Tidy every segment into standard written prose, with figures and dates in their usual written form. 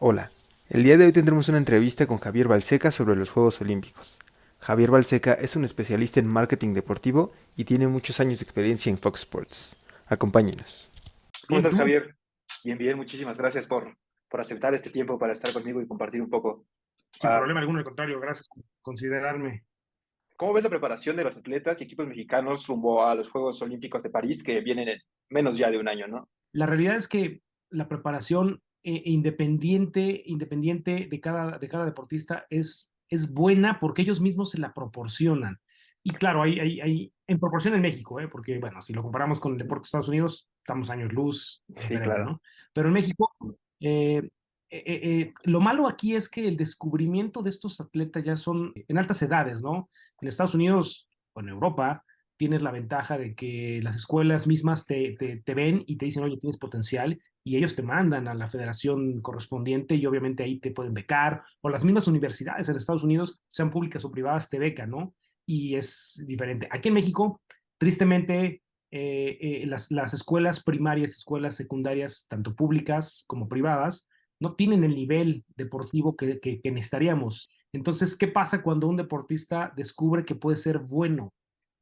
Hola, el día de hoy tendremos una entrevista con Javier Balseca sobre los Juegos Olímpicos. Javier Balseca es un especialista en marketing deportivo y tiene muchos años de experiencia en Fox Sports. Acompáñenos. ¿Cómo Bien, estás, ¿tú? Javier? Bien, bien, muchísimas gracias por aceptar este tiempo para estar conmigo y compartir un poco. Sin Ah, problema alguno, al contrario, gracias por considerarme. ¿Cómo ves la preparación de los atletas y equipos mexicanos rumbo a los Juegos Olímpicos de París que vienen en menos ya de un año, ¿no? La realidad es que la preparación independiente de cada deportista es buena porque ellos mismos se la proporcionan. Y claro, hay en proporción en México, ¿eh? Porque bueno, si lo comparamos con el deporte de Estados Unidos, estamos años luz Sí, diferente, claro. ¿no? Pero en México, lo malo aquí es que el descubrimiento de estos atletas ya son en altas edades, ¿no? En Estados Unidos o en Europa tienes la ventaja de que las escuelas mismas te ven y te dicen, oye, tienes potencial, y ellos te mandan a la federación correspondiente y obviamente ahí te pueden becar, o las mismas universidades en Estados Unidos, sean públicas o privadas, te becan, ¿no? Y es diferente. Aquí en México, tristemente, las escuelas primarias, escuelas secundarias, tanto públicas como privadas, no tienen el nivel deportivo que necesitaríamos. Entonces, ¿qué pasa cuando un deportista descubre que puede ser bueno?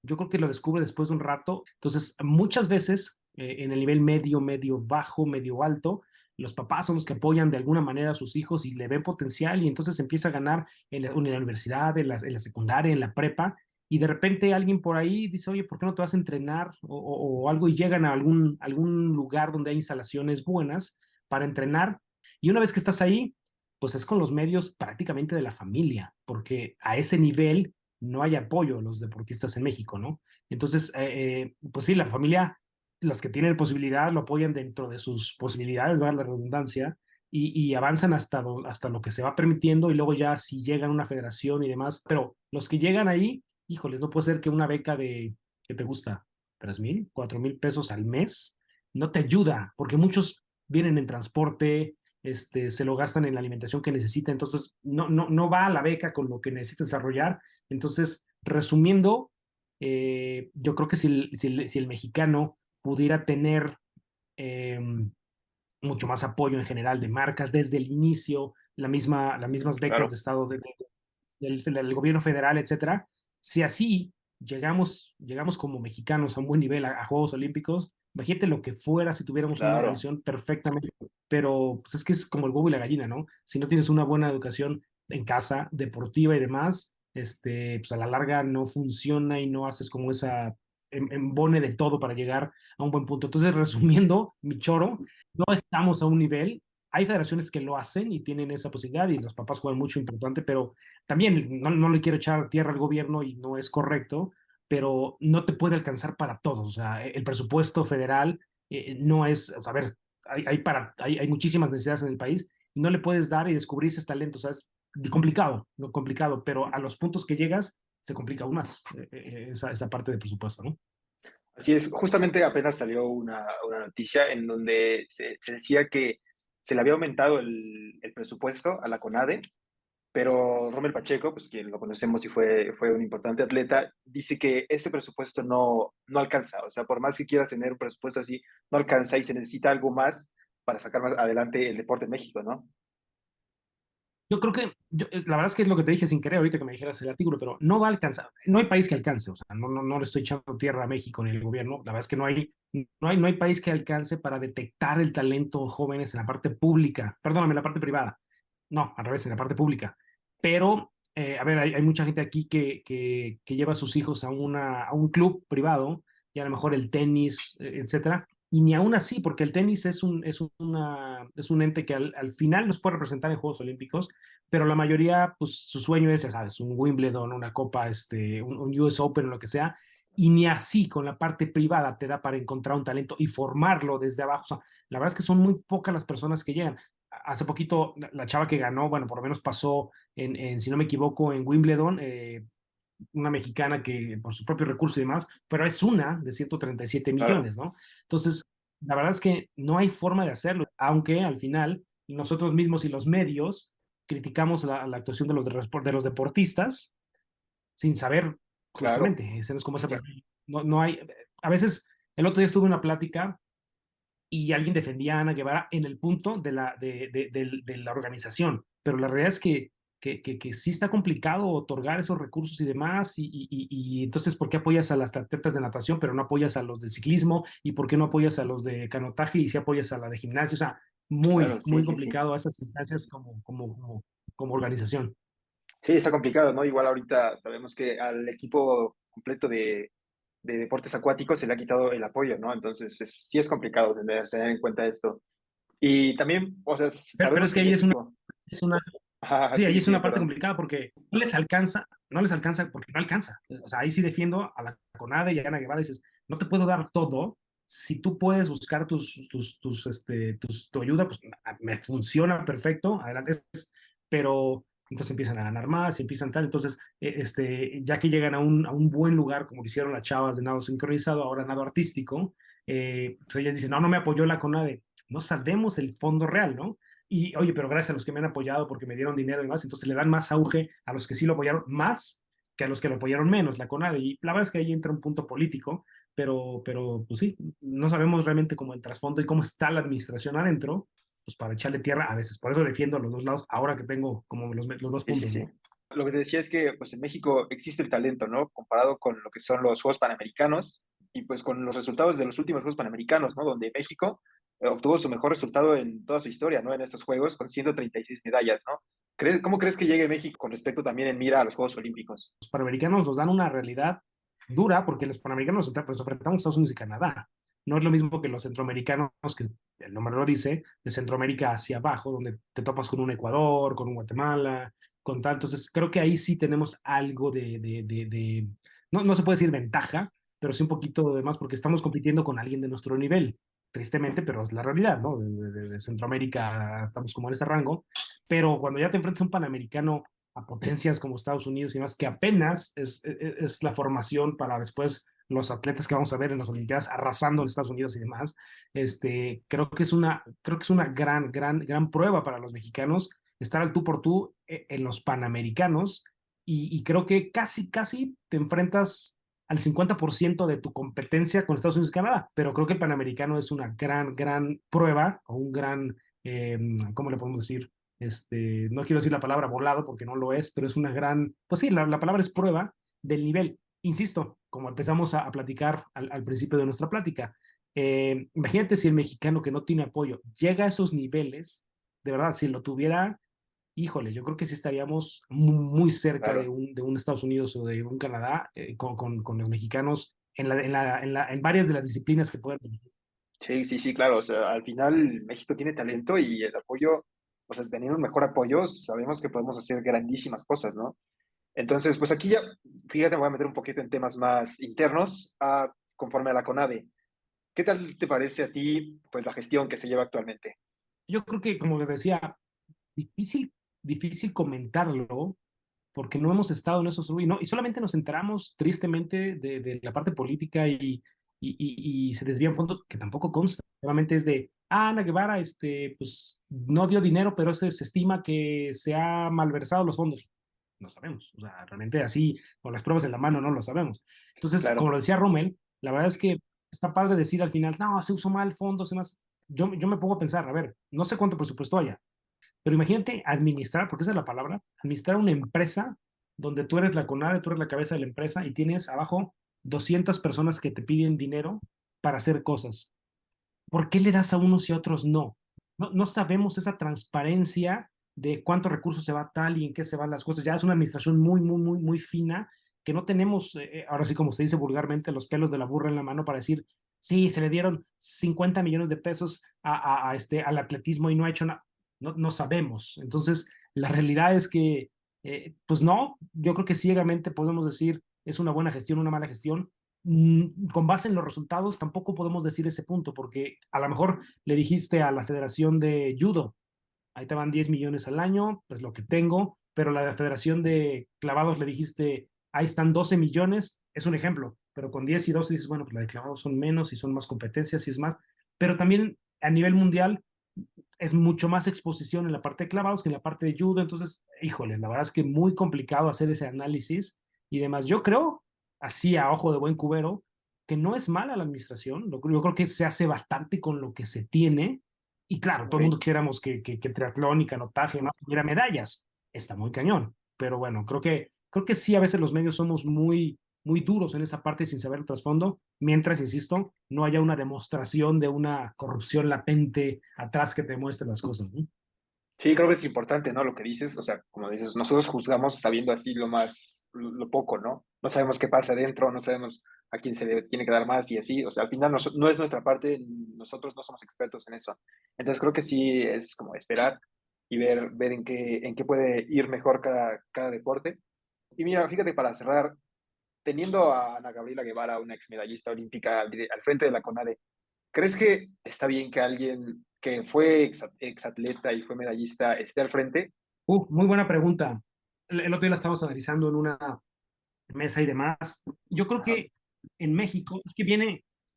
Yo creo que lo descubre después de un rato. Entonces, muchas veces en el nivel medio, medio bajo, medio alto, los papás son los que apoyan de alguna manera a sus hijos y le ven potencial y entonces empieza a ganar en la universidad, en la secundaria, en la prepa, y de repente alguien por ahí dice, oye, ¿por qué no te vas a entrenar o algo? Y llegan a algún lugar donde hay instalaciones buenas para entrenar. Y una vez que estás ahí, pues es con los medios prácticamente de la familia, porque a ese nivel no hay apoyo a los deportistas en México, ¿no? Entonces, pues sí, la familia, los que tienen posibilidad lo apoyan dentro de sus posibilidades, va la redundancia, y avanzan hasta lo que se va permitiendo y luego ya si llegan a una federación y demás, pero los que llegan ahí, híjoles, no puede ser que una beca ¿qué te gusta? 3,000, 4,000 pesos al mes, no te ayuda, porque muchos vienen en transporte, se lo gastan en la alimentación que necesita, entonces no va a la beca con lo que necesita desarrollar. Entonces, resumiendo, yo creo que si el mexicano pudiera tener eh, mucho más apoyo en general de marcas desde el inicio, las mismas becas Claro. de Estado del gobierno federal, etcétera, si así llegamos como mexicanos a un buen nivel a Juegos Olímpicos, imagínate lo que fuera si tuviéramos una Claro. organización perfectamente, pero pues es que es como el huevo y la gallina, ¿no? Si no tienes una buena educación en casa, deportiva y demás, pues a la larga no funciona y no haces como esa embone de todo para llegar a un buen punto. Entonces, resumiendo, mi choro, no estamos a un nivel. Hay federaciones que lo hacen y tienen esa posibilidad y los papás juegan mucho importante, pero también no le quiero echar tierra al gobierno y no es correcto, pero no te puede alcanzar para todos. O sea, el presupuesto federal no es, o sea, a ver, hay muchísimas necesidades en el país y no le puedes dar y descubrir esos talentos. O sea, es complicado, no complicado, pero a los puntos que llegas se complica aún más esa parte del presupuesto, ¿no? Así es. Justamente apenas salió una noticia en donde se decía que se le había aumentado el presupuesto a la CONADE. Pero Rommel Pacheco, pues quien lo conocemos y fue un importante atleta, dice que ese presupuesto no alcanza. O sea, por más que quieras tener un presupuesto así, no alcanza y se necesita algo más para sacar más adelante el deporte en México, ¿no? Yo creo que, la verdad es que es lo que te dije sin querer ahorita que me dijeras el artículo, pero no va a alcanzar, no hay país que alcance, o sea, no le estoy echando tierra a México ni al gobierno, la verdad es que no hay país que alcance para detectar el talento jóvenes en la parte pública, perdóname, en la parte privada, no, al revés, en la parte pública, pero, a ver, hay mucha gente aquí que lleva a sus hijos a un club privado, y a lo mejor el tenis, etcétera, y ni aún así, porque el tenis es un ente que al final nos puede representar en Juegos Olímpicos, pero la mayoría, pues su sueño es, ya sabes, un Wimbledon, una copa, un US Open o lo que sea, y ni así con la parte privada te da para encontrar un talento y formarlo desde abajo. O sea, la verdad es que son muy pocas las personas que llegan. Hace poquito, la chava que ganó, bueno, por lo menos pasó si no me equivoco, en Wimbledon, una mexicana que por su propio recurso y demás, pero es una de 137 Claro. millones, ¿no? Entonces, la verdad es que no hay forma de hacerlo, aunque al final nosotros mismos y los medios criticamos la actuación de los deportistas sin saber Claro. justamente, ese es como esa, no hay, a veces, el otro día estuve en una plática y alguien defendía a Ana Guevara en el punto de la organización. Pero la realidad es que sí está complicado otorgar esos recursos y demás, y entonces, ¿por qué apoyas a las atletas de natación, pero no apoyas a los del ciclismo? ¿Y por qué no apoyas a los de canotaje y sí apoyas a la de gimnasia? O sea, Claro, muy, sí, muy sí, sí. complicado esas instancias como organización. Sí, está complicado, ¿no? Igual ahorita sabemos que al equipo completo de deportes acuáticos se le ha quitado el apoyo, ¿no? Entonces, sí es complicado tener en cuenta esto. Y también, o sea, Pero sabemos es que que ahí México... es una Ah, Sí, ahí sí, es sí, una parte perdón. complicada porque no les alcanza porque no alcanza. O sea, ahí sí defiendo a la CONADE y a Ana Guevara. Dices, no te puedo dar todo. Si tú puedes buscar tu ayuda, pues me funciona perfecto, adelante. Pero entonces empiezan a ganar más, empiezan tal. Entonces, ya que llegan a un buen lugar, como lo hicieron las chavas de nado sincronizado, ahora nado artístico, pues ellas dicen, no, no me apoyó la CONADE. No sabemos el fondo real, ¿no? Y oye, pero gracias a los que me han apoyado porque me dieron dinero y más, entonces le dan más auge a los que sí lo apoyaron más que a los que lo apoyaron menos, la CONADE. Y la verdad es que ahí entra un punto político, pero pues sí, no sabemos realmente cómo el trasfondo y cómo está la administración adentro, pues para echarle tierra a veces. Por eso defiendo a los dos lados ahora que tengo como los dos Sí, sí, puntos, sí. ¿no? Lo que te decía es que pues en México existe el talento, ¿no? Comparado con lo que son los Juegos Panamericanos y pues con los resultados de los últimos Juegos Panamericanos, ¿no? Donde México obtuvo su mejor resultado en toda su historia, ¿no? En estos Juegos con 136 medallas, ¿no? ¿Cómo crees que llegue México con respecto también en mira a los Juegos Olímpicos? Los panamericanos nos dan una realidad dura porque los panamericanos pues, enfrentamos a Estados Unidos y Canadá. No es lo mismo que los centroamericanos, que el nombre lo dice, de Centroamérica hacia abajo, donde te topas con un Ecuador, con un Guatemala, con tal. Entonces, creo que ahí sí tenemos algo no, no se puede decir ventaja, pero sí un poquito de más, porque estamos compitiendo con alguien de nuestro nivel, tristemente, pero es la realidad, ¿no? De Centroamérica estamos como en ese rango, pero cuando ya te enfrentas a un panamericano a potencias como Estados Unidos y más, que apenas es la formación para después los atletas que vamos a ver en las Olimpiadas arrasando en Estados Unidos y demás. Creo que es una gran prueba para los mexicanos estar al tú por tú en los Panamericanos y creo que casi te enfrentas al 50% de tu competencia con Estados Unidos y Canadá, pero creo que el Panamericano es una gran prueba o un ¿cómo le podemos decir? No quiero decir la palabra volado porque no lo es, pero es una pues sí, la palabra es prueba del nivel. Insisto, como empezamos a platicar al principio de nuestra plática, imagínate si el mexicano que no tiene apoyo llega a esos niveles, de verdad, si lo tuviera, híjole, yo creo que sí estaríamos muy cerca Claro. de un Estados Unidos o de un Canadá con los mexicanos en varias de las disciplinas que pueden. Sí, sí, sí, claro. O sea, al final México tiene talento y el apoyo, o sea, teniendo un mejor apoyo, sabemos que podemos hacer grandísimas cosas, ¿no? Entonces, pues aquí ya, fíjate, me voy a meter un poquito en temas más internos, conforme a la CONADE. ¿Qué tal te parece a ti, pues, la gestión que se lleva actualmente? Yo creo que, como te decía, difícil, difícil comentarlo porque no hemos estado en esos y, no, y solamente nos enteramos tristemente de la parte política y se desvían fondos que tampoco consta. Solamente es de, Ana Guevara, pues no dio dinero, pero se estima que se ha malversado los fondos. No sabemos, o sea, realmente así, con las pruebas en la mano, no lo sabemos. Entonces, como Claro, lo decía Rommel, la verdad es que está padre decir al final, no, se usó mal fondos y más. Yo me pongo a pensar, a ver, no sé cuánto presupuesto haya, pero imagínate administrar, porque esa es la palabra, administrar una empresa donde tú eres la CONADE, tú eres la cabeza de la empresa y tienes abajo 200 personas que te piden dinero para hacer cosas. ¿Por qué le das a unos y a otros no? No sabemos esa transparencia de cuántos recursos se va tal y en qué se van las cosas. Ya es una administración muy fina que no tenemos, ahora sí como se dice vulgarmente, los pelos de la burra en la mano para decir, sí, se le dieron 50 millones de pesos al atletismo y no ha hecho nada. No sabemos. Entonces, la realidad es que, pues no, yo creo que ciegamente podemos decir es una buena gestión, una mala gestión, con base en los resultados tampoco podemos decir ese punto, porque a lo mejor le dijiste a la Federación de Judo, ahí te van 10 millones al año, pues lo que tengo, pero la Federación de Clavados le dijiste, ahí están 12 millones, es un ejemplo, pero con 10 y 12 dices, bueno, pues la de clavados son menos y son más competencias y es más, pero también a nivel mundial es mucho más exposición en la parte de clavados que en la parte de judo, entonces, híjole, la verdad es que muy complicado hacer ese análisis y demás. Yo creo, así a ojo de buen cubero, que no es mala la administración, yo creo que se hace bastante con lo que se tiene, y claro, todo el mundo Ok. quisiéramos que triatlón y canotaje más tuviera medallas, está muy cañón, pero bueno, creo que sí, a veces los medios somos muy duros en esa parte sin saber el trasfondo, mientras, insisto, no haya una demostración de una corrupción latente atrás que te muestre las cosas, ¿no? Sí, creo que es importante, ¿no? Lo que dices, o sea, como dices, nosotros juzgamos sabiendo así lo poco, ¿no? No sabemos qué pasa adentro, no sabemos a quién se le tiene que dar más y así, o sea, al final no es nuestra parte, nosotros no somos expertos en eso. Entonces creo que sí es como esperar y ver en qué puede ir mejor cada deporte. Y mira, fíjate, para cerrar, teniendo a Ana Gabriela Guevara, una ex medallista olímpica, al frente de la CONADE, ¿crees que está bien que alguien que fue exatleta y fue medallista esté al frente? Muy buena pregunta. El otro día la estábamos analizando en una mesa y demás. Yo creo Ajá. que en México, es que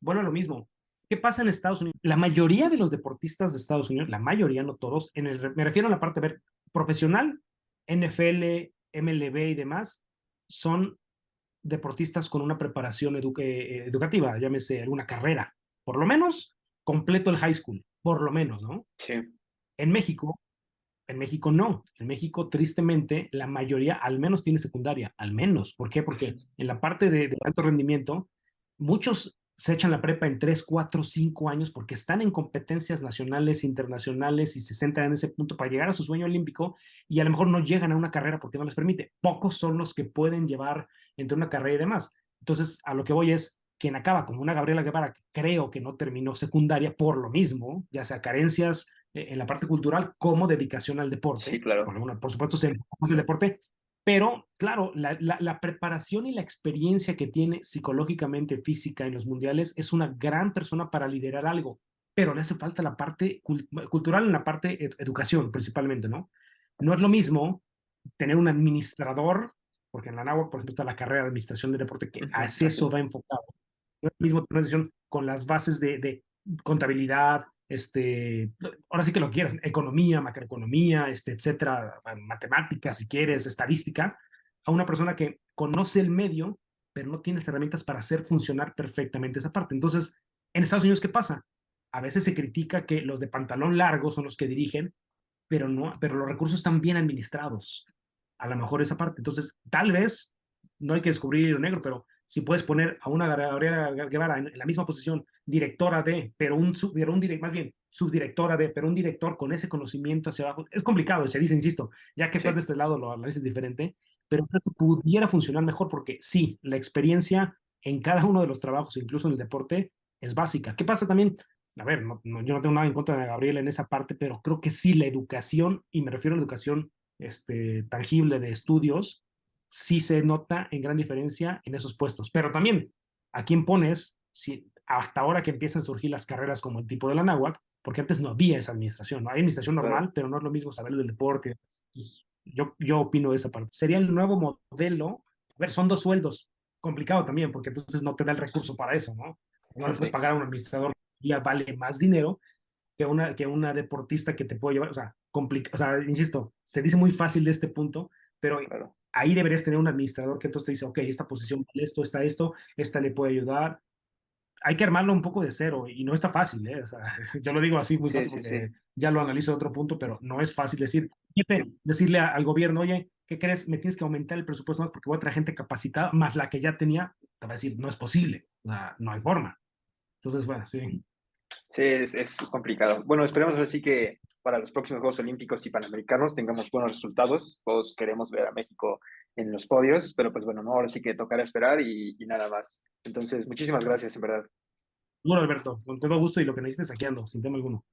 vuelve a lo mismo. ¿Qué pasa en Estados Unidos? La mayoría de los deportistas de Estados Unidos, la mayoría, no todos, me refiero a la parte ver, profesional, NFL, MLB y demás, son deportistas con una preparación educativa, llámese alguna carrera, por lo menos completo el high school, por lo menos, ¿no? Sí, En México, en México no. En México, tristemente, la mayoría al menos tiene secundaria. Al menos. ¿Por qué? Porque en la parte de alto rendimiento, muchos se echan la prepa en 3, 4, 5 años porque están en competencias nacionales, internacionales y se centran en ese punto para llegar a su sueño olímpico y a lo mejor no llegan a una carrera porque no les permite. Pocos son los que pueden llevar entre una carrera y demás. Entonces, a lo que voy es, quien acaba como una Gabriela Guevara, que creo que no terminó secundaria por lo mismo, ya sea carencias en la parte cultural como dedicación al sí, deporte, claro. porque bueno, por supuesto se enfoca más el deporte, pero claro, la preparación y la experiencia que tiene psicológicamente, física en los mundiales es una gran persona para liderar algo, pero le hace falta la parte cultural en la parte educación principalmente, ¿no? No es lo mismo tener un administrador, porque en la NAWA, por ejemplo, está la carrera de administración del deporte, que Ujú, hacia así eso es. va enfocado. No es lo mismo tener una decisión con las bases de contabilidad, ahora sí que lo quieras, economía, macroeconomía, etcétera, matemáticas, si quieres, estadística, a una persona que conoce el medio, pero no tiene las herramientas para hacer funcionar perfectamente esa parte. Entonces, en Estados Unidos, ¿qué pasa? A veces se critica que los de pantalón largo son los que dirigen, pero no, pero los recursos están bien administrados. A lo mejor esa parte. Entonces, tal vez no hay que descubrir el negro, pero si puedes poner a una Gabriela Guevara en la misma posición, directora de, más bien subdirectora de, pero un director con ese conocimiento hacia abajo, es complicado, se dice, insisto, ya que estás de Sí, este lado lo analizas diferente, pero creo que pudiera funcionar mejor porque sí, la experiencia en cada uno de los trabajos, incluso en el deporte, es básica. ¿Qué pasa también? A ver, yo no tengo nada en contra de Gabriel en esa parte, pero creo que sí la educación, y me refiero a la educación tangible de estudios, sí se nota en gran diferencia en esos puestos. Pero también, ¿a quién pones si hasta ahora que empiezan a surgir las carreras como el tipo de la náhuatl? Porque antes no había esa administración, ¿no? Hay administración claro. normal, pero no es lo mismo saber del deporte. Entonces, yo opino de esa parte. Sería el nuevo modelo. A ver, son dos sueldos. Complicado también, porque entonces no te da el recurso para eso, ¿no? No le puedes Sí, pagar a un administrador que ya vale más dinero que una deportista que te puede llevar, o sea, o sea, insisto, se dice muy fácil de este punto, pero claro. ahí deberías tener un administrador que entonces te dice, ok, esta posición vale esto, esto, esta le puede ayudar. Hay que armarlo un poco de cero y no está fácil, ¿eh? O sea, yo lo digo así muy Sí, fácil sí, porque sí. ya lo analizo de otro punto, pero no es fácil decirle al gobierno, oye, ¿qué crees? Me tienes que aumentar el presupuesto más porque voy a traer gente capacitada más la que ya tenía. Te va a decir, no es posible, o sea, no hay forma. Entonces, bueno, sí. Sí, es complicado. Bueno, esperemos así que para los próximos Juegos Olímpicos y Panamericanos tengamos buenos resultados. Todos queremos ver a México en los podios, pero pues bueno, no, ahora sí que tocará esperar y nada más. Entonces, muchísimas gracias, en verdad. Duro, Alberto, con todo gusto y lo que necesites aquí ando, sin tema alguno.